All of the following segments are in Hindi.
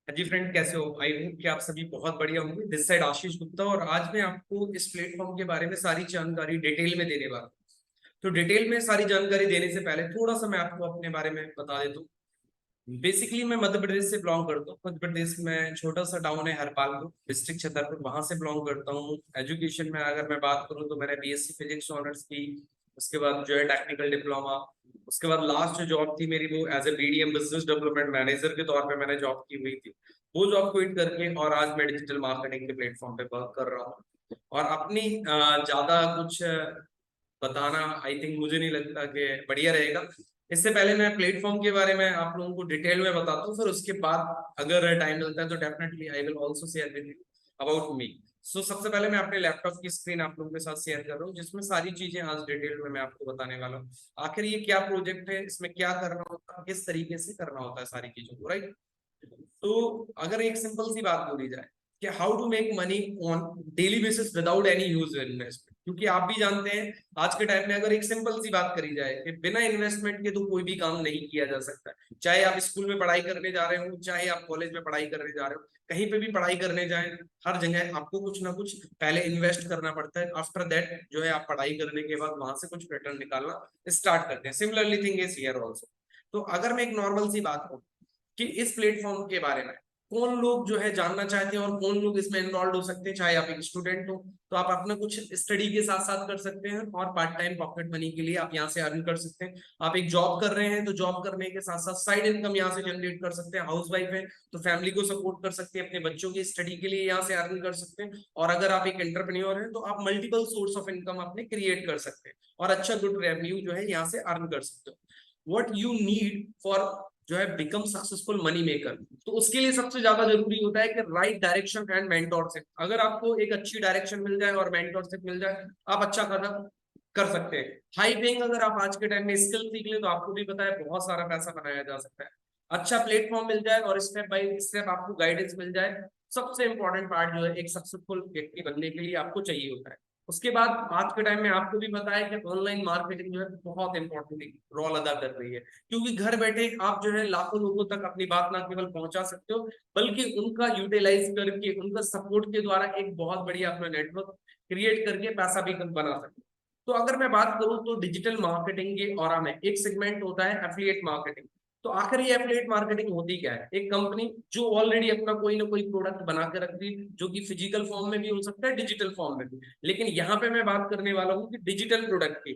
हाँ जी फ्रेंड, कैसे हो? आई होप कि आप सभी बहुत बढ़िया होंगे। दिस साइड आशीष गुप्ता, और आज मैं आपको इस प्लेटफॉर्म के बारे में सारी जानकारी डिटेल में देने वाला हूँ। तो डिटेल में सारी जानकारी देने से पहले थोड़ा सा मैं आपको अपने बारे में बता देता हूँ। बेसिकली मैं मध्य प्रदेश से बिलोंग करता हूँ। मध्य प्रदेश में छोटा सा टाउन है हरपालपुर, डिस्ट्रिक्ट छतरपुर, वहां से बिलोंग करता हूँ। एजुकेशन में अगर मैं बात करूँ तो मैंने बीएससी फिजिक्स ऑनर्स की। उसके बाद जो है टेक्निकल डिप्लोमा। उसके बाद लास्ट जो जॉब थी मेरी, वो as a BDM business development manager के तौर पे मैंने जॉब की हुई थी। वो जॉब क्विट करके और आज मैं डिजिटल मार्केटिंग के प्लेटफॉर्म पे वर्क कर रहा हूँ। और अपनी ज्यादा कुछ बताना आई थिंक मुझे नहीं लगता कि बढ़िया रहेगा। इससे पहले मैं प्लेटफॉर्म के बारे में आप लोगों को डिटेल में बताता हूँ, फिर उसके बाद अगर टाइम मिलता है तो definitely I will also share with you about me. So सबसे पहले मैं अपने लैपटॉप की स्क्रीन आप लोगों के साथ शेयर कर रहा हूँ, जिसमें सारी चीजें आज डिटेल में मैं आपको बताने वाला हूँ। आखिर ये क्या प्रोजेक्ट है, इसमें क्या करना होता है, किस तरीके से करना होता है सारी चीजों को, राइट? तो अगर एक सिंपल सी बात बोली जाए कि how to make money on daily basis without any use investment, क्योंकि आप भी जानते हैं आज के टाइम में अगर एक सिंपल सी बात करी जाए कि बिना इन्वेस्टमेंट के तो कोई भी काम नहीं किया जा सकता। चाहे आप स्कूल में पढ़ाई करने जा रहे हो, चाहे आप कॉलेज में पढ़ाई करने जा रहे हो, कहीं पे भी पढ़ाई करने जाए, हर जगह आपको कुछ ना कुछ पहले इन्वेस्ट करना पड़ता है। आफ्टर दैट जो है आप पढ़ाई करने के बाद वहां से कुछ रिटर्न निकालना स्टार्ट करते हैं। Similarly thing is here also. तो अगर मैं एक नॉर्मल सी बात करूं कि इस प्लेटफॉर्म के बारे में कौन लोग जो है जानना चाहते हैं और कौन लोग इसमें इन्वॉल्व हो सकते हैं, चाहे आप एक स्टूडेंट हो तो आप अपना कुछ स्टडी के साथ साथ कर सकते हैं, और पार्ट टाइम पॉकेट मनी के लिए आप यहाँ से अर्न कर सकते हैं। आप एक जॉब कर रहे हैं तो जॉब करने के साथ साथ साइड इनकम यहाँ से जनरेट कर सकते हैं। हाउस वाइफ है तो फैमिली को सपोर्ट कर सकते हैं, अपने बच्चों की स्टडी के लिए यहाँ से अर्न कर सकते हैं। और अगर आप एक एंटरप्रेन्योर हैं तो आप मल्टीपल सोर्स ऑफ इनकम अपने क्रिएट कर सकते हैं और अच्छा गुड रेवेन्यू जो है यहाँ से अर्न कर सकते हो। व्हाट यू नीड फॉर जो है बिकम सक्सेसफुल मनी मेकर, तो उसके लिए सबसे ज्यादा जरूरी होता है कि राइट डायरेक्शन एंड मेंटोरशिप। अगर आपको एक अच्छी डायरेक्शन मिल जाए और मेंटोरशिप मिल जाए, आप अच्छा कदम कर सकते हैं। हाई पेइंग अगर आप आज के टाइम में स्किल सीख ले तो आपको भी पता है बहुत सारा पैसा बनाया जा सकता है। अच्छा प्लेटफॉर्म मिल जाए और स्टेप बाय स्टेप आपको गाइडेंस मिल जाए, सबसे इंपॉर्टेंट पार्ट जो है एक सक्सेसफुल व्यक्ति बनने के लिए आपको चाहिए होता है। उसके बाद आज के टाइम में आपको भी पता है कि ऑनलाइन मार्केटिंग जो है बहुत इंपॉर्टेंट रोल अदा कर रही है, क्योंकि घर बैठे आप जो है लाखों लोगों तक अपनी बात ना केवल पहुंचा सकते हो, बल्कि उनका यूटिलाइज करके उनका सपोर्ट के द्वारा एक बहुत बढ़िया अपना नेटवर्क क्रिएट करके पैसा भी बना सकते हो। तो अगर मैं बात करूं तो डिजिटल मार्केटिंग के और में एक सेगमेंट होता है एफिलिएट मार्केटिंग। तो आखिर ये एफिलिएट मार्केटिंग होती क्या है? एक कंपनी जो ऑलरेडी अपना कोई ना कोई प्रोडक्ट बना के रखती है, जो कि फिजिकल फॉर्म में भी हो सकता है, डिजिटल फॉर्म में भी। लेकिन यहाँ पे मैं बात करने वाला हूँ कि डिजिटल प्रोडक्ट की।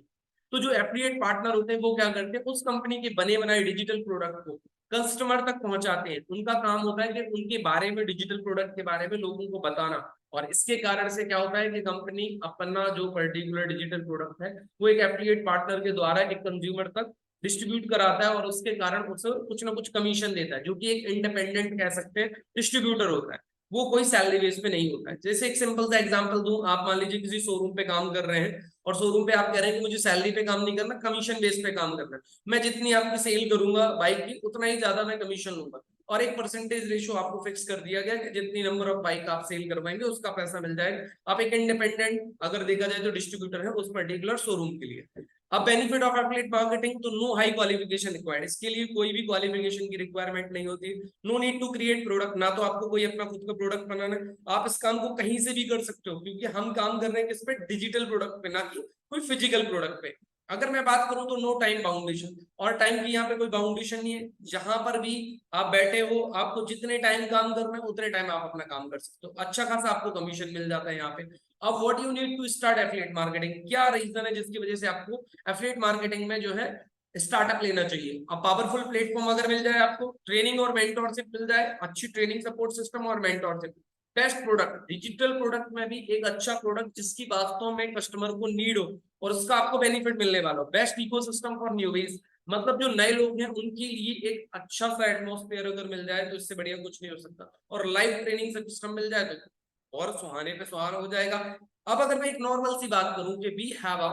तो जो एफिलिएट पार्टनर होते हैं वो क्या करते हैं, उस कंपनी के बने बनाए डिजिटल प्रोडक्ट को कस्टमर तक पहुंचाते हैं। उनका काम होता है कि उनके बारे में, डिजिटल प्रोडक्ट के बारे में लोगों को बताना। और इसके कारण से क्या होता है कि कंपनी अपना जो पर्टिकुलर डिजिटल प्रोडक्ट है वो एक एफिलिएट पार्टनर के द्वारा एक कंज्यूमर तक डिस्ट्रीब्यूट कराता है, और उसके कारण उसे कुछ ना कुछ कमीशन देता है, जो कि एक इंडिपेंडेंट कह सकते हैं डिस्ट्रीब्यूटर होता है। वो कोई सैलरी बेस पे नहीं होता है। जैसे एक सिंपल सा एग्जांपल दूं, आप मान लीजिए किसी शोरूम पे काम कर रहे हैं और शोरूम पे आप कह रहे हैं कि मुझे सैलरी पे काम नहीं करना, कमीशन बेस पे काम करना है। मैं जितनी आपकी सेल करूंगा बाइक की उतना ही ज्यादा मैं कमीशन लूंगा, और एक परसेंटेज रेशियो आपको फिक्स कर दिया गया कि जितनी नंबर ऑफ बाइक आप सेल करवाएंगे उसका पैसा मिल जाएगा। आप एक इंडिपेंडेंट अगर देखा जाए तो डिस्ट्रीब्यूटर है उस पर्टिकुलर शोरूम के लिए। अब बेनिफिट ऑफ एफिलिएट मार्केटिंग, तो नो हाई क्वालिफिकेशन रिक्वायर्ड, इसके लिए कोई भी क्वालिफिकेशन की रिक्वायरमेंट नहीं होती। No need to create product, ना तो आपको कोई अपना खुद का प्रोडक्ट बनाना है, आप इस काम को कहीं से भी कर सकते हो, क्योंकि हम काम कर रहे हैं किस पे, डिजिटल प्रोडक्ट पे, ना कि कोई फिजिकल प्रोडक्ट पे। अगर मैं बात करूं तो नो टाइम बाउंडेशन, और टाइम की यहाँ पे कोई बाउंडेशन नहीं है। जहां पर भी आप बैठे हो, आपको जितने टाइम काम करना है उतने टाइम आप अपना काम कर सकते हो, अच्छा खासा आपको कमीशन मिल जाता है यहाँ पे। अब what you need to start affiliate marketing, क्या रीजन है जिसकी वजह से आपको एफिलिएट मार्केटिंग में जो है स्टार्टअप लेना चाहिए? अब पावरफुल प्लेटफॉर्म अगर मिल जाए, आपको ट्रेनिंग और मेंटोरशिप मिल जाए, अच्छी ट्रेनिंग सपोर्ट सिस्टम और mentorship, best product, digital product में भी एक अच्छा प्रोडक्ट जिसकी वास्तव में कस्टमर को नीड हो और उसका आपको बेनिफिट मिलने वाला हो, बेस्ट इकोसिस्टम फॉर न्यूबीज, मतलब जो नए लोग हैं उनके लिए एक अच्छा सा एटमॉस्फेयर अगर मिल जाए तो इससे बढ़िया कुछ नहीं हो सकता। और लाइव ट्रेनिंग सिस्टम मिल जाए तो और सुहाने पे सुहाना हो जाएगा। अब अगर मैं एक नॉर्मल सी बात करूं कि we have a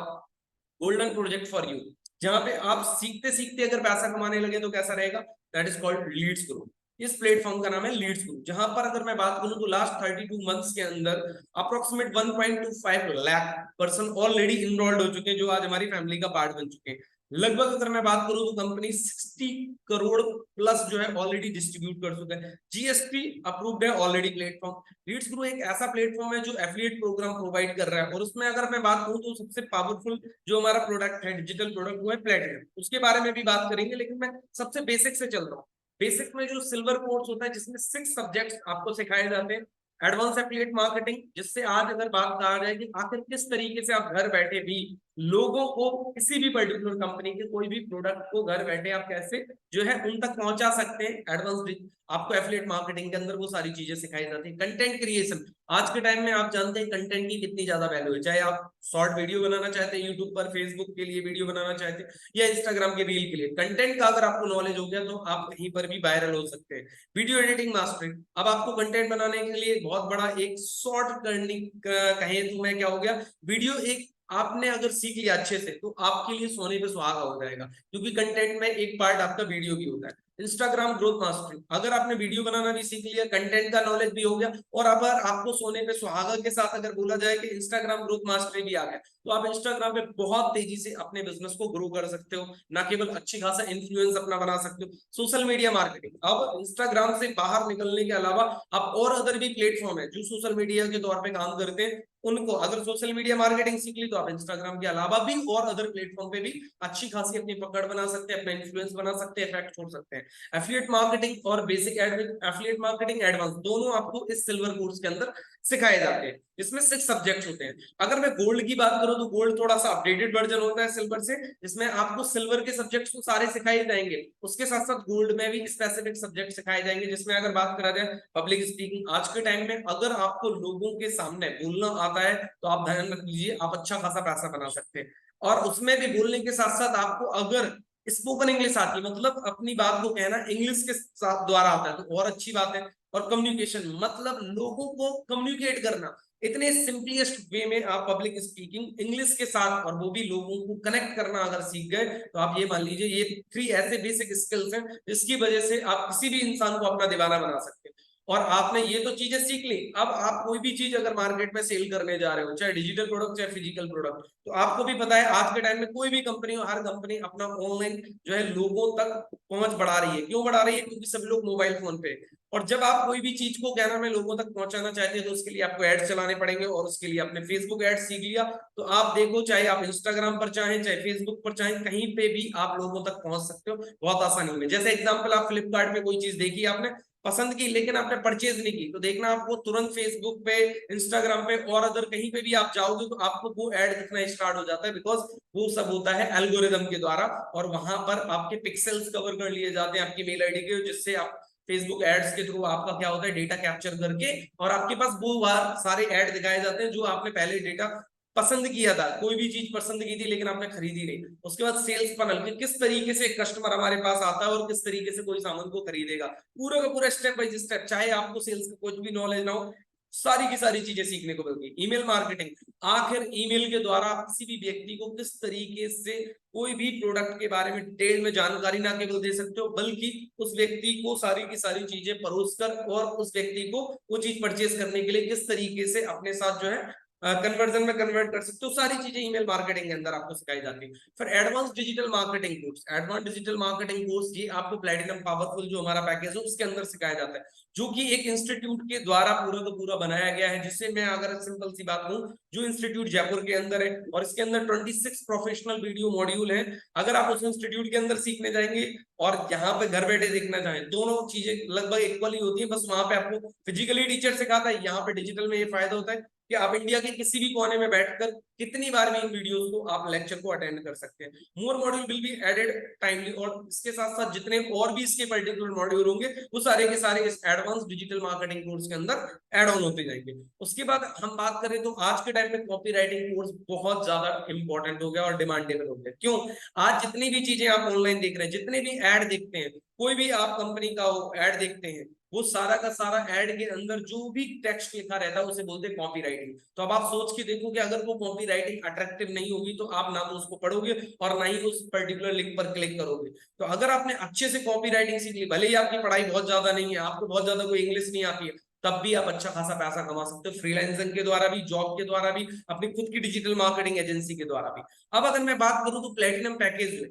golden project for you, जहां पे आप सीखते सीखते अगर पैसा कमाने लगे तो कैसा रहेगा, that is called Leads Group. इस प्लेटफॉर्म का नाम है लीड्स ग्रुप, जहां पर अगर मैं बात करूं तो लास्ट 32 मंथ्स के अंदर approximate 1.25 lakh person already enrolled हो चुके हैं, जो आज हमारी फैमिली का पार्ट बन चुके हैं। लगभग अगर मैं बात करूं तो कंपनी 60 करोड़ प्लस जो है ऑलरेडी डिस्ट्रीब्यूट कर चुका है। जीएसटी अप्रूव्ड है ऑलरेडी प्लेटफॉर्म। लीड्स ग्रो एक ऐसा प्लेटफॉर्म है जो एफिलिएट प्रोग्राम प्रोवाइड कर रहा है, और उसमें अगर मैं बात करूं तो सबसे पावरफुल जो हमारा प्रोडक्ट है, डिजिटल प्रोडक्ट, वो है प्लेटिनम। उसके बारे में भी बात करेंगे, लेकिन मैं सबसे बेसिक से चल रहा हूँ। बेसिक में जो सिल्वर कोर्स होता है जिसमें 6 सब्जेक्ट्स आपको सिखाए जाते हैं। एडवांस एफिलिएट मार्केटिंग, जिससे आज अगर बात कहा जाए कि आखिर किस तरीके से आप घर बैठे भी लोगों को किसी भी पर्टिकुलर कंपनी के कोई भी प्रोडक्ट को घर बैठे आप कैसे जो है उन तक पहुंचा सकते हैं, एडवांस आपको एफिलिएट मार्केटिंग के अंदर वो सारी चीजें सिखाई जाती है। कंटेंट क्रिएशन, आज के टाइम में आप जानते हैं कंटेंट की कितनी ज्यादा वैल्यू है। चाहे आप शॉर्ट वीडियो बनाना चाहते हैं यूट्यूब पर, फेसबुक के लिए वीडियो बनाना चाहते हैं, या इंस्टाग्राम के रील के लिए, कंटेंट का अगर आपको नॉलेज हो गया तो आप कहीं पर भी वायरल हो सकते हैं। वीडियो एडिटिंग मास्टरी, अब आपको कंटेंट बनाने के लिए बहुत बड़ा एक शॉर्ट करनी कहें तो मैं क्या हो गया, वीडियो एक आपने अगर सीख लिया अच्छे से तो आपके लिए सोने पे सुहागा हो जाएगा, क्योंकि कंटेंट में एक पार्ट आपका वीडियो भी होता है। इंस्टाग्राम ग्रोथ मास्टरी, अगर आपने वीडियो बनाना भी सीख लिया, कंटेंट का नॉलेज भी हो गया, और अगर आपको सोने पे सुहागा के साथ अगर बोला जाए कि इंस्टाग्राम ग्रोथ मास्टरी भी आ गया, तो आप इंस्टाग्राम पे बहुत तेजी से अपने बिजनेस को ग्रो कर सकते हो, ना केवल अच्छी खासा इन्फ्लुएंस अपना बना सकते हो। सोशल मीडिया मार्केटिंग, अब इंस्टाग्राम से बाहर निकलने के अलावा आप और अदर भी प्लेटफॉर्म है जो सोशल मीडिया के तौर पे काम करते हैं, उनको अगर सोशल मीडिया मार्केटिंग सीख ली तो आप इंस्टाग्राम के अलावा भी और अदर प्लेटफॉर्म पे भी अच्छी खासी अपनी पकड़ बना सकते हैं, अपना इन्फ्लुएंस बना सकते हैं, इफेक्ट छोड़ सकते हैं। एफिलिएट मार्केटिंग और बेसिक एफिलिएट मार्केटिंग एडवांस दोनों आपको इस सिल्वर कोर्स के अंदर सिखाए जाते हैं, जिसमें 6 सब्जेक्ट्स होते हैं। अगर मैं गोल्ड की बात करूं तो गोल्ड थोड़ा सा अपडेटेड वर्जन होता है सिल्वर से, जिसमें आपको सिल्वर के सब्जेक्ट्स तो सारे सिखाए जाएंगे, उसके साथ साथ गोल्ड में भी स्पेसिफिक सब्जेक्ट सिखाए जाएंगे, जिसमें अगर बात करा जाए पब्लिक स्पीकिंग, आज के टाइम में अगर आपको लोगों के सामने बोलना आता है तो आप ध्यान रख लीजिए आप अच्छा खासा पैसा बना सकते हैं। और उसमें भी बोलने के साथ साथ आपको अगर स्पोकन इंग्लिश आती है, मतलब अपनी बात को कहना इंग्लिश के साथ द्वारा आता है, तो और अच्छी बात है। और कम्युनिकेशन, मतलब लोगों को कम्युनिकेट करना इतने सिंपलेस्ट वे में आप पब्लिक स्पीकिंग इंग्लिश के साथ, और वो भी लोगों को कनेक्ट करना अगर सीख गए, तो आप ये मान लीजिए ये 3 ऐसे बेसिक स्किल्स हैं जिसकी वजह से आप किसी भी इंसान को अपना दीवाना बना सकते हैं। और आपने ये तो चीजें सीख ली, अब आप कोई भी चीज अगर मार्केट में सेल करने जा रहे हो, चाहे डिजिटल प्रोडक्ट चाहे फिजिकल प्रोडक्ट, तो आपको भी पता है आज के टाइम में कोई भी कंपनी हो, हर कंपनी अपना ऑनलाइन जो है लोगों तक पहुंच बढ़ा रही है। क्यों बढ़ा रही है? क्योंकि सब लोग मोबाइल फोन पे, और जब आप कोई भी चीज को क्या नाम है लोगों तक पहुंचाना चाहते हैं तो उसके लिए आपको एड्स चलाने पड़ेंगे, और उसके लिए आपने फेसबुक एड्स सीख लिया, तो आप देखो चाहे आप इंस्टाग्राम पर चाहे चाहे फेसबुक पर चाहे कहीं पे भी आप लोगों तक पहुंच सकते हो बहुत आसानी में। जैसे एग्जांपल, आप फ्लिपकार्ट में कोई चीज देखी आपने, पसंद की, लेकिन आपने परचेज नहीं की, तो देखना आपको तुरंत फेसबुक पे, इंस्टाग्राम पे और अदर कहीं पे भी आप जाओगे तो आपको वो ऐड दिखना स्टार्ट हो जाता है, बिकॉज वो सब होता है एल्गोरिदम के द्वारा, और वहां पर आपके पिक्सेल्स कवर कर लिए जाते हैं आपकी मेल आईडी के, जिससे आप फेसबुक एड्स के थ्रू आपका क्या होता है डेटा कैप्चर करके, और आपके पास वो सारे ऐड दिखाए जाते हैं जो आपने पहले डेटा पसंद किया था, कोई भी चीज पसंद की थी लेकिन आपने खरीदी नहीं। उसके बाद सेल्स फनल कि किस तरीके से कस्टमर हमारे पास आता है और किस तरीके से कोई सामान को खरीदेगा, पूरा का पूरा स्टेप बाय स्टेप, चाहे आपको सेल्स का कुछ भी नॉलेज ना हो, सारी की सारी चीजें सीखने को मिलती है। ईमेल मार्केटिंग, आखिर ईमेल के द्वारा आप किसी भी व्यक्ति को किस तरीके से कोई भी प्रोडक्ट के बारे में डिटेल में जानकारी ना केवल दे सकते हो, बल्कि उस व्यक्ति को सारी की सारी चीजें परोस कर और उस व्यक्ति को वो चीज परचेज करने के लिए किस तरीके से अपने साथ जो है कन्वर्जन में कन्वर्ट कर सकते हो, सारी चीजें ईमेल मार्केटिंग के अंदर आपको सिखाई जाती है। फिर advance digital marketing course, advance digital marketing course ये आपको प्लैटिनम पावरफुल जो हमारा पैकेज है उसके अंदर सिखाया जाता है, जो कि एक इंस्टीट्यूट के द्वारा पूरा का पूरा बनाया गया है, जिससे मैं अगर सिंपल सी बात कहूं, जो इंस्टीट्यूट जयपुर के अंदर है और इसके अंदर 26 प्रोफेशनल वीडियो मॉड्यूल है। अगर आप उस इंस्टीट्यूट के अंदर सीखने जाएंगे और यहाँ पे घर बैठे देखना चाहें, दोनों चीजें लगभग इक्वली होती है, बस वहां पे आपको फिजिकली टीचर सिखाता है, यहाँ पे डिजिटल में ये फायदा होता है कि आप इंडिया के किसी भी कोने में बैठकर कितनी बार भी इन वीडियोस को आप लेक्चर को अटेंड कर सकते हैं। More module will be added timely, और इसके साथ साथ जितने और भी इसके पर्टिकुलर मॉड्यूल होंगे वो सारे के सारे इस एडवांस डिजिटल मार्केटिंग कोर्स के अंदर एड ऑन होते जाएंगे। उसके बाद हम बात करें तो आज के टाइम में कॉपी राइटिंग कोर्स बहुत ज्यादा इंपॉर्टेंट हो गया और डिमांडेबल हो गया। क्यों? आज जितनी भी चीजें आप ऑनलाइन देख रहे हैं, जितने भी एड देखते हैं, कोई भी आप कंपनी का एड देखते हैं, वो सारा का सारा ऐड के अंदर जो भी टेक्स्ट लिखा रहता है उसे बोलते हैं कॉपी राइटिंग। तो अब आप सोच के देखो कि अगर वो कॉपी राइटिंग अट्रैक्टिव नहीं होगी तो आप ना तो उसको पढ़ोगे और ना ही उस पर्टिकुलर लिंक पर क्लिक करोगे। तो अगर आपने अच्छे से कॉपी राइटिंग सीख ली, भले ही आपकी पढ़ाई बहुत ज्यादा नहीं है, आपको बहुत ज्यादा कोई इंग्लिश नहीं आती है, तब भी आप अच्छा खासा पैसा कमा सकते हो, फ्रीलांसिंग के द्वारा भी, जॉब के द्वारा भी, अपनी खुद की डिजिटल मार्केटिंग एजेंसी के द्वारा भी। अब अगर मैं बात करूं तो प्लेटिनम पैकेज में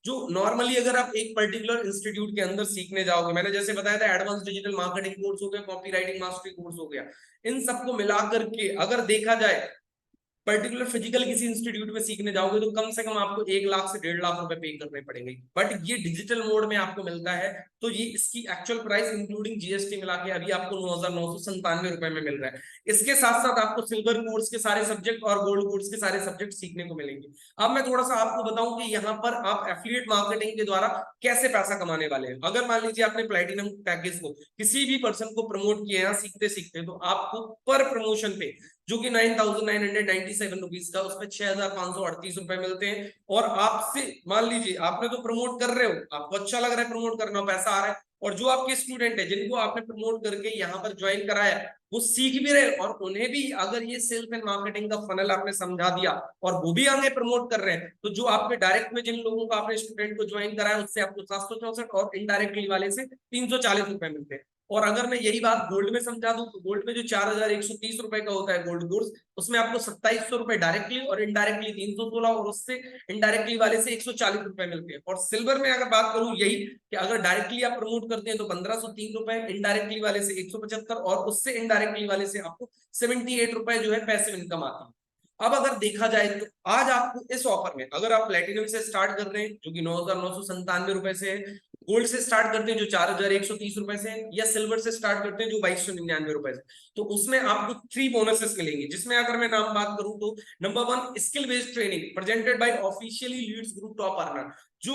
जो नॉर्मली अगर आप एक पर्टिकुलर इंस्टीट्यूट के अंदर सीखने जाओगे, मैंने जैसे बताया था एडवांस डिजिटल मार्केटिंग कोर्स हो गया, कॉपी राइटिंग मास्टरी कोर्स हो गया, इन सबको मिलाकर के अगर देखा जाए पर्टिकुलर फिजिकल किसी इंस्टीट्यूट में सीखने जाओगे तो कम से कम आपको 1 लाख से 1.5 लाख रुपए पे करने पड़ेंगे। बट ये डिजिटल मोड में आपको मिलता है, तो ये इसकी एक्चुअल प्राइस इंक्लूडिंग जीएसटी मिला के अभी आपको 9,997 रुपए में मिल रहा है। इसके साथ साथ आपको सिल्वर कोर्स के सारे सब्जेक्ट और गोल्ड कोर्स के सारे सब्जेक्ट सीखने को मिलेंगे। अब मैं थोड़ा सा आपको बताऊं कि यहाँ पर आप एफिलिएट मार्केटिंग के द्वारा कैसे पैसा कमाने वाले हैं। अगर मान लीजिए आपने प्लेटिनम पैकेज को किसी भी पर्सन को प्रमोट किया यहाँ सीखते सीखते, तो आपको पर प्रमोशन पे जो कि 9,997 रुपीज का, उसमें 6,538 रुपए मिलते हैं। और आपसे मान लीजिए आपने तो प्रमोट कर रहे हो, आपको अच्छा लग रहा है प्रमोट करना, पैसा आ रहा है, और जो आपके स्टूडेंट है जिनको आपने प्रमोट करके यहाँ पर ज्वाइन कराया वो सीख भी रहे, और उन्हें भी अगर ये सेल्स एंड मार्केटिंग का फनल आपने समझा दिया और वो भी आगे प्रमोट कर रहे हैं, तो जो आपके डायरेक्ट में जिन लोगों को आपने स्टूडेंट को ज्वाइन कराया उससे आपको 764 और इनडायरेक्टली वाले से 340 रुपए मिलते हैं। और अगर मैं यही बात गोल्ड में समझा दूं तो गोल्ड में जो 4,130 रुपए का होता है गोल्ड कोर्स, उसमें आपको 2,700 रुपए डायरेक्टली और इनडायरेक्टली 316 और उससे इनडायरेक्टली वाले से 140 रुपए मिलते हैं। और सिल्वर में अगर बात करूं यही कि अगर डायरेक्टली आप प्रमोट करते हैं तो 1,503 रुपए, इनडायरेक्टली वाले से 175 और उससे इनडायरेक्टली वाले से आपको 78 रुपए जो है पैसिव इनकम आती है। अब अगर देखा जाए तो आज आपको इस ऑफर में अगर आप प्लेटिनम से स्टार्ट कर रहे हैं जो कि 9,997 रुपए से है, गोल्ड से स्टार्ट करते हैं जो 4,130 रुपए से है, या सिल्वर से स्टार्ट करते हैं जो 2,299 रुपए से, तो उसमें आपको 3 बोनसेस मिलेंगे। जिसमें अगर मैं नाम बात करूं तो number 1 skill based training presented by officially Leads Group top earner. जो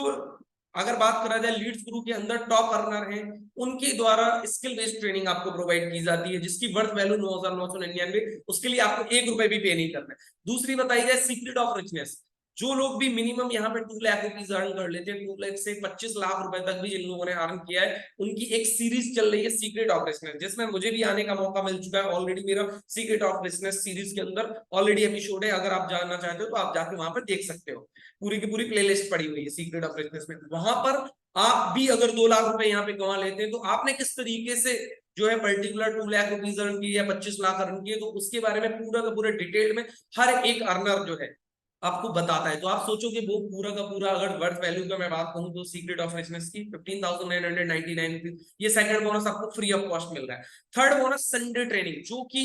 अगर बात करा जाए लीड्स ग्रुप के अंदर टॉप अर्नर हैं, उनके द्वारा स्किल बेस्ड ट्रेनिंग आपको प्रोवाइड की जाती है जिसकी वर्थ वैल्यू 9,999, उसके लिए आपको 1 रुपए भी पे नहीं करना है। दूसरी बताई जाए सीक्रेट ऑफ रिचनेस, जो लोग भी मिनिमम यहाँ पे 2 लाख रुपीज अर्न कर लेते हैं, 2 लाख से 25 लाख रुपए तक भी जिन लोगों ने अर्न किया है, उनकी एक सीरीज चल रही है सीक्रेट ऑफ बिजनेस, जिसमें मुझे भी आने का मौका मिल चुका है ऑलरेडी। मेरा सीक्रेट ऑफ बिजनेस सीरीज के अंदर ऑलरेडी एपिसोड है, अगर आप जानना चाहते हो तो आप जाके वहां पर देख सकते हो, पूरी की पूरी प्लेलिस्ट पड़ी हुई है सीक्रेट ऑफ बिजनेस में। वहां पर आप भी अगर 2 लाख रुपए यहाँ पे कमा लेते हैं तो आपने किस तरीके से जो है पर्टिकुलर 2 लाख रुपीज अर्न किए या 25 लाख अर्न किए, तो उसके बारे में पूरा का पूरा डिटेल में हर एक अर्नर जो है आपको बताता है। तो आप सोचो कि वो पूरा का पूरा अगर वर्थ वैल्यू का मैं बात कहूं तो सीक्रेट ऑफ रिचनेस की 15,999 रुपीज, ये सेकंड बोनस आपको फ्री ऑफ कॉस्ट मिल रहा है। थर्ड बोनस संडे ट्रेनिंग, जो कि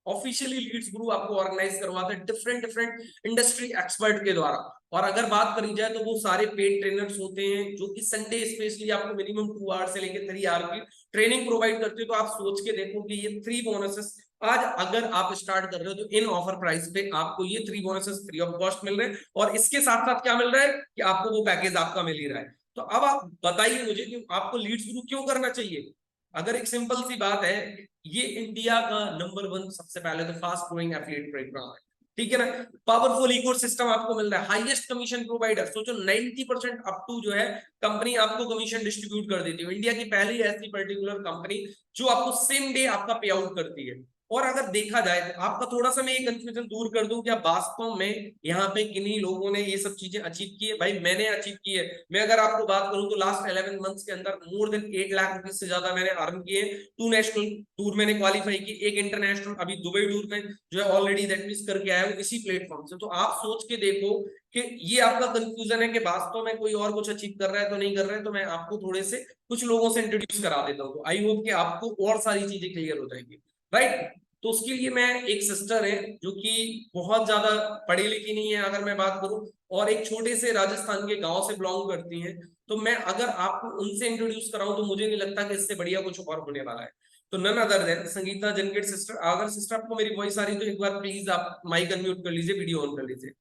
ऑफिशियली लीड्स ग्रुप आपको ऑर्गेनाइज करवाते हैं डिफरेंट डिफरेंट इंडस्ट्री एक्सपर्ट के द्वारा। और अगर बात करी जाए तो वो सारे पेड ट्रेनर्स होते हैं जो कि संडे स्पेशली आपको मिनिमम 2 आवर से लेकर 3 आवर की ट्रेनिंग प्रोवाइड करते हैं। तो आप सोच के देखो कि ये 3 बोनसेस आज अगर आप स्टार्ट कर रहे हो तो इन ऑफर प्राइस पे आपको ये 3 बोनसेस फ्री ऑफ कॉस्ट मिल रहे हैं, और इसके साथ साथ क्या मिल रहा है कि आपको वो पैकेज आपका मिल ही रहा है। तो अब आप बताइए मुझे कि आपको लीड्स ग्रुप क्यों करना चाहिए। अगर एक सिंपल सी बात है, ये इंडिया का नंबर 1 सबसे पहले तो फास्ट ग्रोइंग एफिलिएट प्रोग्राम है, ठीक है ना। पावरफुल इकोसिस्टम आपको मिल रहा है, हाईएस्ट कमीशन प्रोवाइडर, सोचो 90% अप टू जो है कंपनी आपको कमीशन डिस्ट्रीब्यूट कर देती है। इंडिया की पहली ऐसी पर्टिकुलर कंपनी जो आपको सेम डे आपका पे आउट करती है। और अगर देखा जाए तो आपका थोड़ा सा मैं ये कंफ्यूजन दूर कर दूं, क्या वास्तव में यहाँ पे किन्हीं लोगों ने ये सब चीजें अचीव की है। भाई मैंने अचीव की है। मैं अगर आपको बात करूं तो लास्ट 11 मंथ्स के अंदर मोर देन 8 लाख रुपीज से ज्यादा मैंने अर्न किए। 2 नेशनल टूर मैंने क्वालिफाई की, एक इंटरनेशनल अभी दुबई टूर में जो है ऑलरेडी दैट मींस करके आया हूं इसी प्लेटफॉर्म से। तो आप सोच के देखो कि ये आपका कंफ्यूजन है कि वास्तव में कोई और कुछ अचीव कर रहा है तो नहीं कर रहा है। तो मैं आपको थोड़े से कुछ लोगों से इंट्रोड्यूस करा देता हूँ, तो आई होप कि आपको और सारी चीजें क्लियर हो जाएंगी, राइट। तो उसके लिए मैं एक सिस्टर है जो कि बहुत ज्यादा पढ़ी लिखी नहीं है अगर मैं बात करूं, और एक छोटे से राजस्थान के गांव से बिलोंग करती हैं। तो मैं अगर आपको उनसे इंट्रोड्यूस कराऊं तो मुझे नहीं लगता कि इससे बढ़िया कुछ और होने वाला है। तो none other than Sangeeta Jangate sister. अगर सिस्टर आपको मेरी वॉइस आ रही तो एक बार प्लीज आप माइक अनम्यूट कर लीजिए, वीडियो ऑन कर लीजिए।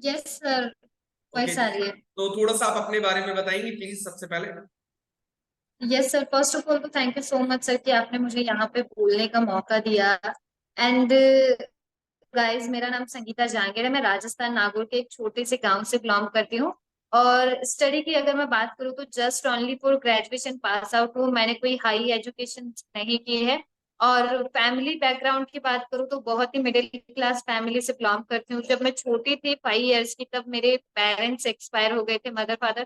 यस सर, ओके, वॉइस आ रही है। तो थोड़ा सा आप अपने बारे में बताएंगे प्लीज सबसे पहले। Yes sir, first of all तो thank you so much sir कि आपने मुझे यहाँ पे बोलने का मौका दिया। एंड गाइस, मेरा नाम संगीता जहांगीर है। मैं राजस्थान नागौर के एक छोटे से गांव से बिलोंग करती हूँ। और स्टडी की अगर मैं बात करूँ तो just only for graduation pass out हूँ, मैंने कोई हाई एजुकेशन नहीं की है। और फैमिली बैकग्राउंड की बात करूँ तो बहुत ही मिडिल क्लास फैमिली से बिलोंग करती हूँ। जब मैं छोटी थी 5 इयर्स की, तब मेरे पेरेंट्स एक्सपायर हो गए थे, मदर फादर।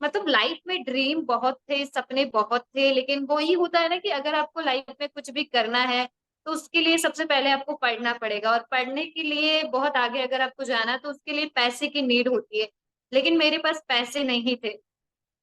मतलब लाइफ में ड्रीम बहुत थे, सपने बहुत थे, लेकिन वही होता है ना कि अगर आपको लाइफ में कुछ भी करना है तो उसके लिए सबसे पहले आपको पढ़ना पड़ेगा, और पढ़ने के लिए बहुत आगे अगर आपको जाना है तो उसके लिए पैसे की नीड होती है। लेकिन मेरे पास पैसे नहीं थे।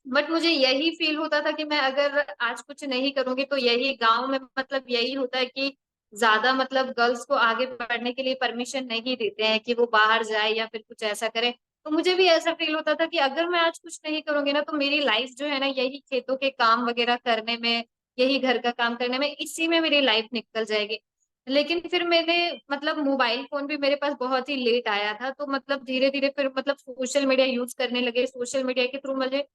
बट मुझे यही फील होता था कि मैं अगर आज कुछ नहीं करूंगी तो यही गांव में मतलब यही होता है कि ज्यादा मतलब गर्ल्स को आगे बढ़ने के लिए परमिशन नहीं देते हैं कि वो बाहर जाए या फिर कुछ ऐसा करे। तो मुझे भी ऐसा फील होता था कि अगर मैं आज कुछ नहीं करूंगी ना तो मेरी लाइफ जो है ना यही खेतों के काम वगैरह करने में, यही घर का काम करने में, इसी में मेरी लाइफ निकल जाएगी। लेकिन फिर मैंने मतलब मोबाइल फोन भी मेरे पास बहुत ही लेट आया था, तो मतलब धीरे धीरे फिर मतलब सोशल मीडिया यूज करने लगे। सोशल मीडिया के थ्रू मुझे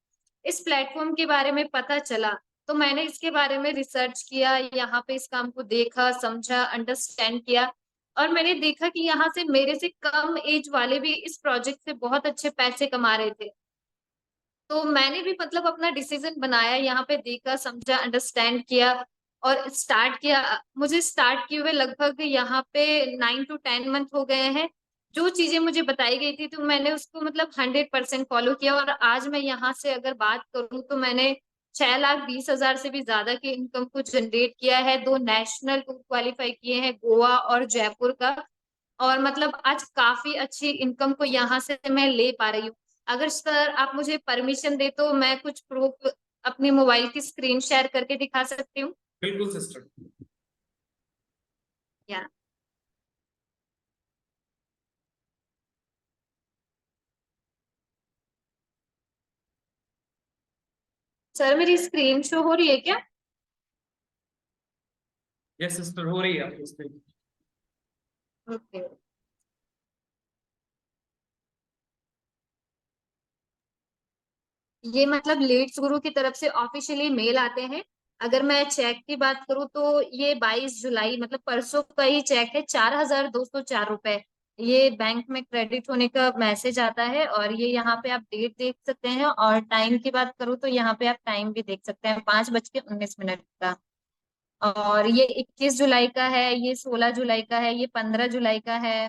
इस प्लेटफॉर्म के बारे में पता चला, तो मैंने इसके बारे में रिसर्च किया, यहाँ पे इस काम को देखा, समझा, अंडरस्टैंड किया, और मैंने देखा कि यहाँ से मेरे से कम एज वाले भी इस प्रोजेक्ट से बहुत अच्छे पैसे कमा रहे थे। तो मैंने भी मतलब अपना डिसीजन बनाया, यहाँ पे देखा, समझा, अंडरस्टैंड किया और स्टार्ट किया। मुझे स्टार्ट किए हुए लगभग यहाँ पे 9 to 10 मंथ हो गए हैं। जो चीजें मुझे बताई गई थी तो मैंने उसको मतलब 100% फॉलो किया, और आज मैं यहाँ से अगर बात करूँ तो मैंने 6,20,000 से भी ज्यादा की इनकम को जनरेट किया है। 2 नेशनल टूर क्वालिफाई किए हैं, गोवा और जयपुर का। और मतलब आज काफी अच्छी इनकम को यहाँ से मैं ले पा रही हूँ। अगर सर आप मुझे परमिशन दे तो मैं कुछ प्रूफ अपनी मोबाइल की स्क्रीन शेयर करके दिखा सकती हूँ। बिल्कुल सिस्टर। या सर मेरी स्क्रीन शो हो रही है क्या? यस सिस्टर, हो रही है आपकी स्क्रीन। ओके। ये मतलब लीड्स गुरु की तरफ से ऑफिशियली मेल आते हैं। अगर मैं चेक की बात करूँ तो ये 22 जुलाई मतलब परसों का ही चेक है, 4,204 रुपए। ये बैंक में क्रेडिट होने का मैसेज आता है, और ये यहाँ पे आप डेट देख सकते हैं, और टाइम की बात करूँ तो यहाँ पे आप टाइम भी देख सकते हैं, 5:19 का। और ये 21 जुलाई का है, ये 16 जुलाई का है, ये 15 जुलाई का है।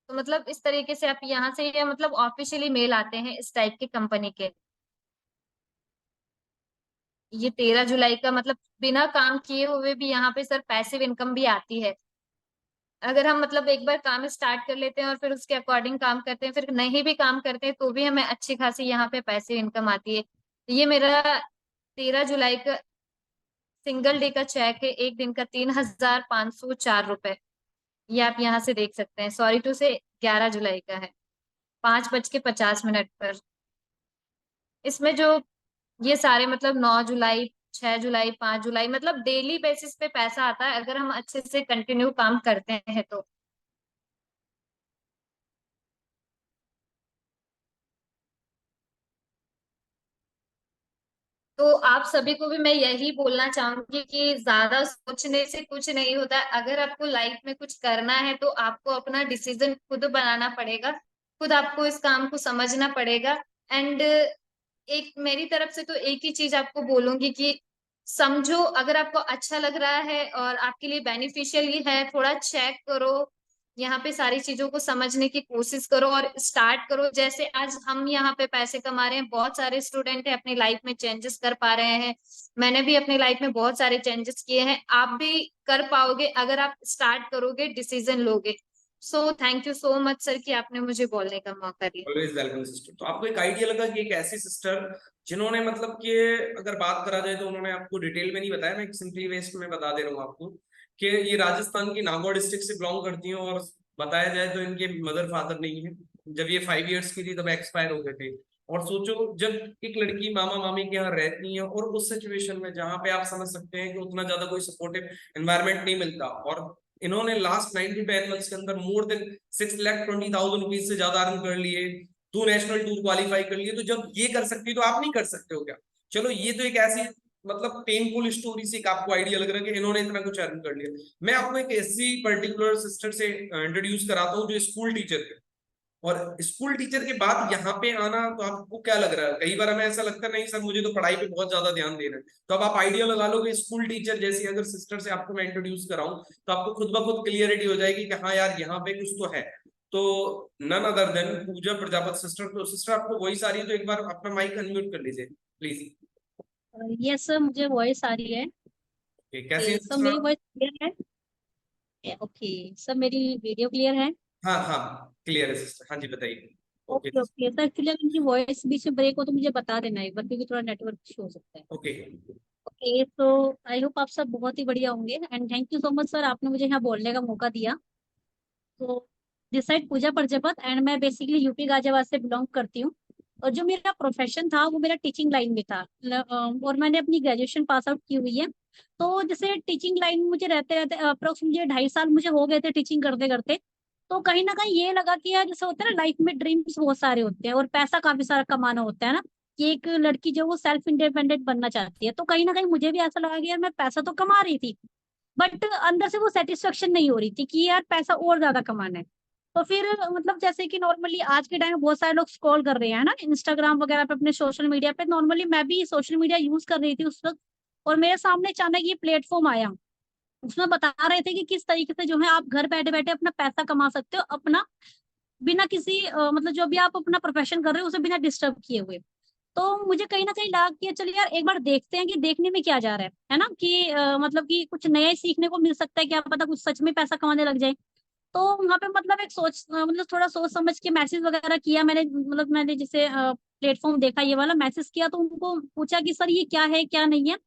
तो मतलब इस तरीके से आप यहाँ से ये मतलब ऑफिशियली मेल आते हैं इस टाइप की कंपनी के। ये 13 जुलाई का मतलब बिना काम किए हुए भी यहाँ पे सर पैसिव इनकम भी आती है। अगर हम मतलब एक बार काम स्टार्ट कर लेते हैं और फिर उसके अकॉर्डिंग काम करते हैं, फिर नहीं भी काम करते हैं तो भी हमें अच्छी खासी यहाँ पे पैसिव इनकम आती है। ये मेरा 13 जुलाई का सिंगल डे का चेक है, एक दिन का 3,504 रुपए। ये आप यहाँ से देख सकते हैं। सॉरी टू से 11 जुलाई का है, 5:50 पर। इसमें जो ये सारे मतलब 9 जुलाई, 6 जुलाई, 5 जुलाई मतलब डेली बेसिस पे पैसा आता है अगर हम अच्छे से कंटिन्यू काम करते हैं तो। तो आप सभी को भी मैं यही बोलना चाहूंगी कि ज्यादा सोचने से कुछ नहीं होता है। अगर आपको लाइफ में कुछ करना है तो आपको अपना डिसीजन खुद बनाना पड़ेगा, खुद आपको इस काम को समझना पड़ेगा। एंड एक मेरी तरफ से तो एक ही चीज आपको बोलूंगी कि समझो, अगर आपको अच्छा लग रहा है और आपके लिए बेनिफिशियल ही है, थोड़ा चेक करो, यहाँ पे सारी चीजों को समझने की कोशिश करो और स्टार्ट करो। जैसे आज हम यहाँ पे पैसे कमा रहे हैं, बहुत सारे स्टूडेंट है अपनी लाइफ में चेंजेस कर पा रहे हैं। मैंने भी अपनी लाइफ में बहुत सारे चेंजेस किए हैं, आप भी कर पाओगे अगर आप स्टार्ट करोगे, डिसीजन लोगे। So thank you so much sir कि आपने मुझे बोलने का मौका दिया। Always welcome sister. तो आपको एक आइडिया लगा कि एक ऐसी सिस्टर जिन्होंने मतलब कि अगर बात करा जाए तो उन्होंने आपको डिटेल में नहीं बताया, मैं एक सिंपली वेस्ट में बता दे रहा हूँ आपको कि ये राजस्थान की नागौर डिस्ट्रिक्ट से बिलोंग करती हैं, और बताया जाए तो इनके मदर फादर नहीं है। जब ये 5 इयर्स की थी तब एक्सपायर हो गए थे। और सोचो, जब एक लड़की मामा मामी के यहाँ रहती है और उस सिचुएशन में जहाँ पे आप समझ सकते हैं कि उतना ज्यादा कोई सपोर्टिव एनवायरमेंट नहीं मिलता, और इन्होंने लास्ट 9 to 10 मंथ्स के अंदर मोर देन 6,20,000 रुपीज से ज्यादा अर्न कर लिए, 2 नेशनल टूर क्वालिफाई कर लिए। तो जब ये कर सकती है तो आप नहीं कर सकते हो क्या? चलो, ये तो एक ऐसी मतलब पेनफुल स्टोरी से एक आपको आइडिया लग रहा है कि इन्होंने इतना कुछ अर्न कर लिया। मैं आपको एक ऐसी पर्टिकुलर सिस्टर से इंट्रोड्यूस कराता हूँ जो स्कूल टीचर है। और स्कूल टीचर के बाद यहाँ पे आना, तो आपको क्या लग रहा है? कई बार हमें ऐसा लगता है नहीं सर मुझे तो पढ़ाई पे बहुत ज्यादा ध्यान देना है। तो अब आप आइडिया लगा लो कि स्कूल टीचर जैसी अगर सिस्टर से आपको मैं इंट्रोड्यूस कराऊं तो आपको खुद ब खुद क्लियरिटी हो जाएगी कि हाँ यार यहाँ पे कुछ तो है। तो नन अदर देन पूजा प्रजापत सिस्टर। तो सिस्टर आपको वॉइस आ रही है तो एक बार अपना माइक अनम्यूट कर लीजिए प्लीज। यस सर, मुझे वॉइस आ रही है। कैसी है सर सिस्टर मेरी आप? वॉइस क्लियर है? ओके सर, मेरी वीडियो क्लियर है? हाँ हाँ क्लियर है सिस्टर, हाँ जी बताइए। Okay okay okay sir, actually अगर मेरी वॉइस बीच में ब्रेक हो तो मुझे बता देना एक बार, क्योंकि थोड़ा नेटवर्क इशू हो सकता है। ओके। ओके, तो आई होप आप सब बहुत ही बढ़िया होंगे, and thank you so much sir, आपने मुझे यहाँ बोलने का मौका दिया। तो this side Pooja Prajapat, and मैं बेसिकली यूपी गाजियाबाद से बिलोंग करती हूँ। और जो मेरा प्रोफेशन था वो मेरा टीचिंग लाइन में था। और मैंने अपनी ग्रेजुएशन पास आउट की हुई है। तो जैसे टीचिंग लाइन में मुझे रहते रहते अप्रोक्स मुझे 2.5 साल मुझे हो गए थे टीचिंग करते करते। तो कहीं ना कहीं ये लगा कि यार जैसे होता है ना, लाइफ में ड्रीम्स बहुत सारे होते हैं और पैसा काफी सारा कमाना होता है ना, कि एक लड़की जो वो सेल्फ इंडिपेंडेंट बनना चाहती है। तो कहीं ना कहीं मुझे भी ऐसा लगा कि यार मैं पैसा तो कमा रही थी, बट अंदर से वो सेटिस्फेक्शन नहीं हो रही थी कि यार पैसा और ज्यादा कमाना है। तो फिर मतलब जैसे कि नॉर्मली आज के टाइम में बहुत सारे लोग स्क्रॉल कर रहे हैं ना इंस्टाग्राम वगैरह पे, अपने सोशल मीडिया पे। नॉर्मली मैं भी सोशल मीडिया यूज कर रही थी उस वक्त, और मेरे सामने अचानक ये प्लेटफॉर्म आया। उसमें बता रहे थे कि किस तरीके से जो है आप घर बैठे बैठे अपना पैसा कमा सकते हो, अपना बिना किसी मतलब जो भी आप अपना प्रोफेशन कर रहे हो उसे बिना डिस्टर्ब किए हुए। तो मुझे कहीं ना कहीं लगा कि चलिए यार एक बार देखते हैं कि देखने में क्या जा रहा है ना, कि मतलब कि कुछ नया ही सीखने को मिल सकता है, क्या पता कुछ सच में पैसा कमाने लग जाए। तो वहाँ पे मतलब एक मतलब थोड़ा सोच समझ के मैसेज वगैरह किया मैंने, मतलब मैंने जैसे प्लेटफॉर्म देखा ये वाला, मैसेज किया तो उनको पूछा कि सर ये क्या है क्या नहीं है।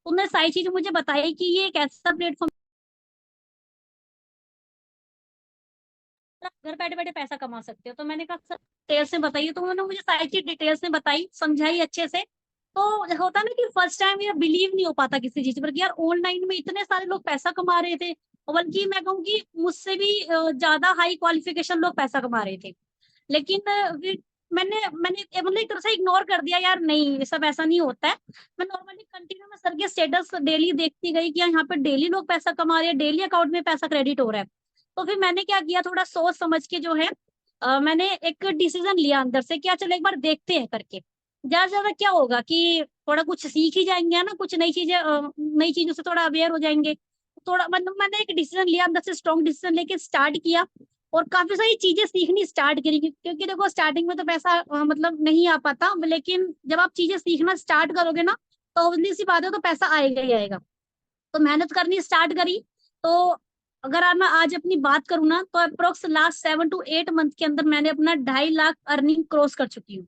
उन्होंने सारी चीजें मुझे बताई कि ये एक ऐसा प्लेटफॉर्म घर बैठे बैठे पैसा कमा सकते हो। तो मैंने कहा सर डिटेल्स में बताइए, तो उन्होंने मुझे सारी चीज डिटेल्स में बताई, समझाई अच्छे से। तो होता ना कि फर्स्ट टाइम यार बिलीव नहीं हो पाता किसी चीज पर कि यार ऑनलाइन में इतने सारे लोग पैसा कमा रहे थे, और बल्कि मैं कहूँगी मुझसे भी ज्यादा हाई क्वालिफिकेशन लोग पैसा कमा रहे थे। लेकिन फिर मैंने मतलब एक तरह से इग्नोर कर दिया, यार नहीं ये सब ऐसा नहीं होता है। मैं नॉर्मली कंटिन्यू में सर के स्टेटस डेली देखती गई कि यहाँ पे डेली लोग पैसा कमा रहे हैं, डेली अकाउंट में पैसा क्रेडिट हो रहा है। तो फिर मैंने क्या किया, थोड़ा सोच समझ के जो है मैंने एक डिसीजन लिया अंदर से, क्या चलो एक बार देखते हैं करके। ज्यादा से ज्यादा क्या होगा कि थोड़ा कुछ सीख ही जाएंगे, है ना, कुछ नई चीजें नई चीजों से थोड़ा अवेयर हो जाएंगे। थोड़ा मतलब मैंने एक डिसीजन लिया अंदर से, स्ट्रॉन्ग डिसीजन लेके स्टार्ट किया। और काफी सारी चीजें सीखनी स्टार्ट करी, क्योंकि देखो स्टार्टिंग में तो पैसा मतलब नहीं आ पाता, लेकिन जब आप चीजें सीखना स्टार्ट करोगे ना, तो ऑब्वियसली सी बात है, तो पैसा आएगा ही आएगा। तो मेहनत करनी स्टार्ट करी। तो अगर मैं आज अपनी बात करूँ ना, तो अप्रोक्स लास्ट 7 to 8 मंथ के अंदर मैंने अपना 2.5 लाख अर्निंग क्रॉस कर चुकी हूँ।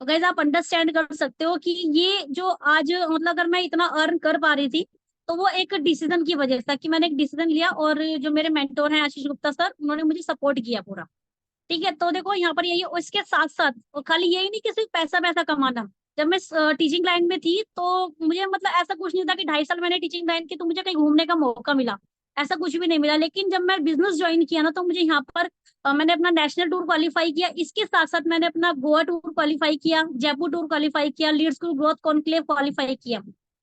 तो गाइस आप अंडरस्टैंड कर सकते हो कि ये जो आज मतलब अगर मैं इतना अर्न कर पा रही थी, तो वो एक डिसीजन की वजह से था कि मैंने एक डिसीजन लिया, और जो मेरे मेंटोर हैं आशीष गुप्ता सर, उन्होंने मुझे सपोर्ट किया पूरा। ठीक है, तो देखो यहाँ पर यही है। और इसके साथ साथ और खाली यही नहीं कि सिर्फ पैसा पैसा कमाना। जब मैं टीचिंग लाइन में थी तो मुझे मतलब ऐसा कुछ नहीं था कि 2.5 साल मैंने टीचिंग लाइन की तो मुझे कहीं घूमने का मौका मिला, ऐसा कुछ भी नहीं मिला। लेकिन जब मैं बिजनेस ज्वाइन किया ना, तो मुझे यहाँ पर मैंने अपना नेशनल टूर क्वालिफाई किया, इसके साथ साथ मैंने अपना गोवा टूर क्वालिफाई किया, जयपुर टूर क्वालिफाई किया, lead school growth conclave qualify किया।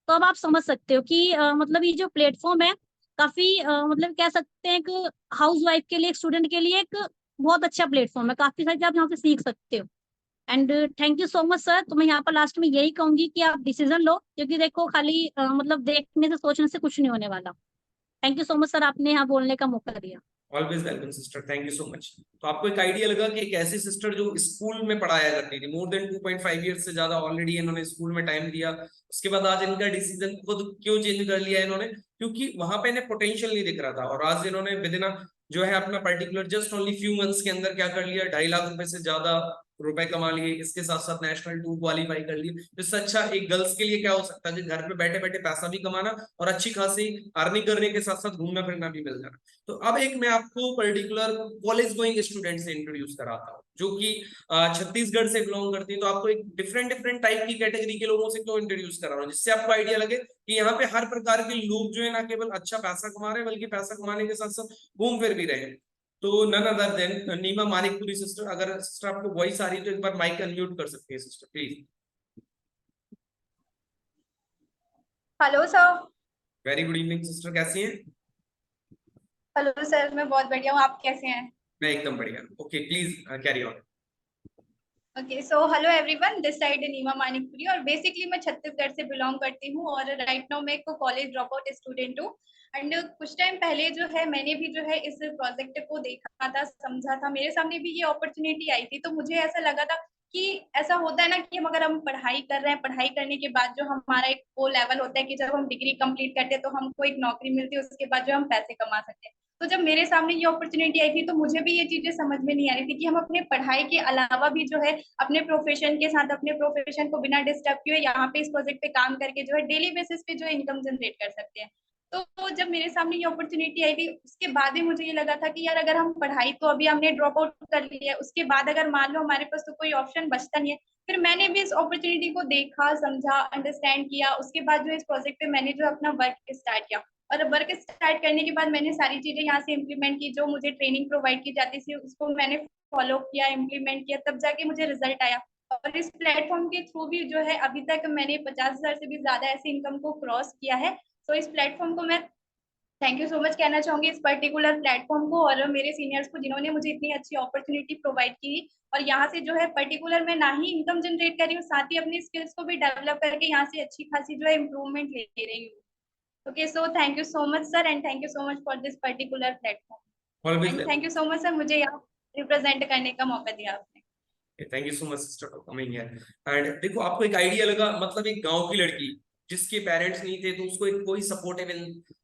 तो अब आप समझ सकते हो कि मतलब ये जो प्लेटफॉर्म है काफी मतलब कह सकते हैं कि हाउस वाइफ के लिए, एक स्टूडेंट के लिए एक बहुत अच्छा प्लेटफॉर्म है, काफी सारी चीजें आप यहाँ से सीख सकते हो। And thank you so much sir. तो मैं यहाँ पर लास्ट में यही कहूंगी कि आप डिसीजन लो, क्योंकि देखो खाली मतलब देखने से सोचने से कुछ नहीं होने वाला। Thank you so much sir, आपने यहाँ बोलने का मौका दिया। Always welcome sister, thank you so much. तो आपको एक आइडिया लगा कि एक ऐसी सिस्टर जो स्कूल में पढ़ाया करती थी, मोर देन 2.5 ईयर्स से ज्यादा ऑलरेडी इन्होंने स्कूल में टाइम दिया, उसके बाद आज इनका डिसीजन खुद क्यों चेंज कर लिया इन्होंने, क्योंकि वहां पे इन्हें पोटेंशियल नहीं दिख रहा था। और आज इन्होंने विद इन जो है अपना particular just only few months के अंदर क्या कर लिया, 2.5 लाख रुपए से ज्यादा रुपए कमा लिए, इसके साथ साथ नेशनल टूर क्वालिफाई कर लिए। इससे अच्छा एक गर्ल्स के लिए क्या हो सकता है कि घर पे बैठे बैठे पैसा भी कमाना और अच्छी खासी अर्निंग करने के साथ साथ घूमना फिरना भी मिल जाना। तो अब एक मैं आपको पर्टिकुलर कॉलेज गोइंग स्टूडेंट से इंट्रोड्यूस कराता हूँ जो कि छत्तीसगढ़ से बिलोंग करती है। तो आपको एक डिफरेंट डिफरेंट टाइप की कैटेगरी के लोगों से क्यों इंट्रोड्यूस करा रहा हूँ, जिससे आपको आइडिया लगे कि यहाँ पे हर प्रकार के लोग जो है ना केवल अच्छा पैसा कमा रहे हैं, बल्कि पैसा कमाने के साथ साथ घूम फिर भी रहे हैं। तो नन अदर देन नीमा मानिकपुरी सिस्टर। अगर सिस्टर आपको वॉइस आ रही है तो एक बार माइक अनम्यूट कर सकती है sister please. Hello sir. Very good evening sister, कैसी हैं? हेलो सर, मैं बहुत बढ़िया हूँ, आप कैसे हैं? मैं एकदम बढ़िया। Okay please carry on. Okay so hello everyone, this side Neema Manikpuri और बेसिकली मैं छत्तीसगढ़ से बिलोंग करती हूँ और राइट नाउ मैं एक कॉलेज ड्रॉप आउट स्टूडेंट हूँ। एंड कुछ टाइम पहले जो है मैंने भी जो है इस प्रोजेक्ट को देखा था, समझा था, मेरे सामने भी ये अपॉर्चुनिटी आई थी, तो मुझे ऐसा लगा था कि ऐसा होता है ना कि हम अगर हम पढ़ाई कर रहे हैं, पढ़ाई करने के बाद जो हमारा एक वो लेवल होता है कि जब हम डिग्री कंप्लीट करते हैं तो हमको एक नौकरी मिलती है, उसके बाद जो हम पैसे कमा सकते हैं। तो जब मेरे सामने ये अपॉर्चुनिटी आई थी तो मुझे भी ये चीजें समझ में नहीं आ रही थी कि हम अपने पढ़ाई के अलावा भी जो है अपने प्रोफेशन के साथ अपने प्रोफेशन को बिना डिस्टर्ब किए यहाँ पे इस प्रोजेक्ट पे काम करके जो है डेली बेसिस पे जो इनकम जनरेट कर सकते हैं। तो जब मेरे सामने ये अपॉर्चुनिटी आई थी उसके बाद ही मुझे ये लगा था कि यार अगर हम पढ़ाई तो अभी हमने ड्रॉप आउट कर लिया है, उसके बाद अगर मान लो हमारे पास तो कोई ऑप्शन बचता नहीं है। फिर मैंने भी इस अपॉर्चुनिटी को देखा, समझा, अंडरस्टैंड किया, उसके बाद जो इस प्रोजेक्ट पे मैंने जो अपना वर्क स्टार्ट किया और वर्क स्टार्ट करने के बाद मैंने सारी चीजें यहाँ से इम्प्लीमेंट की, जो मुझे ट्रेनिंग प्रोवाइड की जाती थी उसको मैंने फॉलो किया, इम्प्लीमेंट किया, तब जाके मुझे रिजल्ट आया। और इस प्लेटफॉर्म के थ्रू भी जो है अभी तक मैंने 50,000 से भी ज्यादा ऐसे इनकम को क्रॉस किया है। तो इस प्लेटफॉर्म को मैं थैंक यू सो मच कहना चाहूंगी, इस पर्टिकुलर प्लेटफॉर्म को और मेरे सीनियर्स को जिन्होंने मुझे इतनी अच्छी अपॉर्चुनिटी प्रोवाइड की। और यहाँ से जो है पर्टिकुलर मैं ना ही इनकम जनरेट कर रही हूँ, साथ ही अपनी स्किल्स को भी डेवलप करके यहाँ से अच्छी खासी जो है इम्प्रूवमेंट ले रही हूँ। Okay so thank you so much sir and thank you so much for this particular platform always and thank you so much sir, मुझे यहाँ रिप्रेजेंट करने का मौका दिया आपने। Thank you so much sister for coming here. And देखो, आपको एक आइडिया लगा, मतलब एक गांव की लड़की जिसके पेरेंट्स नहीं थे तो उसको एक कोई सपोर्टिव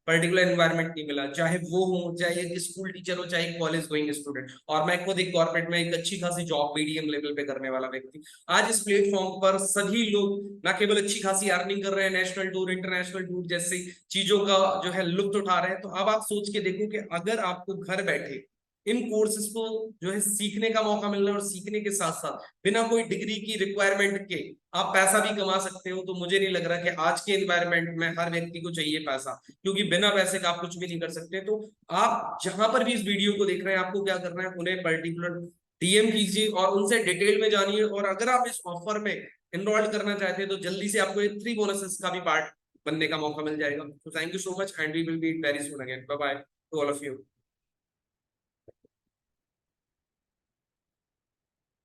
पर्टिकुलर एनवायरनमेंट नहीं मिला, चाहे वो हो, चाहे एक स्कूल टीचर हो, चाहे कॉलेज गोइंग स्टूडेंट, और मैं खुद एक गवर्नमेंट में एक अच्छी खासी जॉब मीडियम लेवल पे करने वाला व्यक्ति। आज इस प्लेटफॉर्म पर सभी लोग ना केवल अच्छी खासी अर्निंग कर रहे हैं, नेशनल टूर, इंटरनेशनल टूर जैसी चीजों का जो है लुत्फ उठा रहे हैं। तो अब आप सोच के देखो कि अगर आपको घर बैठे इन कोर्सेज को जो है सीखने का मौका मिल रहा है और सीखने के साथ साथ बिना कोई डिग्री की रिक्वायरमेंट के आप पैसा भी कमा सकते हो, तो मुझे नहीं लग रहा कि आज के एनवायरनमेंट में हर व्यक्ति को चाहिए पैसा, क्योंकि बिना पैसे का आप कुछ भी नहीं कर सकते। तो आप जहां पर भी इस वीडियो को देख रहे हैं, आपको क्या करना है, उन्हें पर्टिकुलर डीएम कीजिए और उनसे डिटेल में जानिए। और अगर आप इस ऑफर में इनरोल करना चाहते हैं तो जल्दी से आपको 3 बोनसेस का भी पार्ट बनने का मौका मिल जाएगा। तो thank you so much and we will meet very soon again. Bye bye to all of you.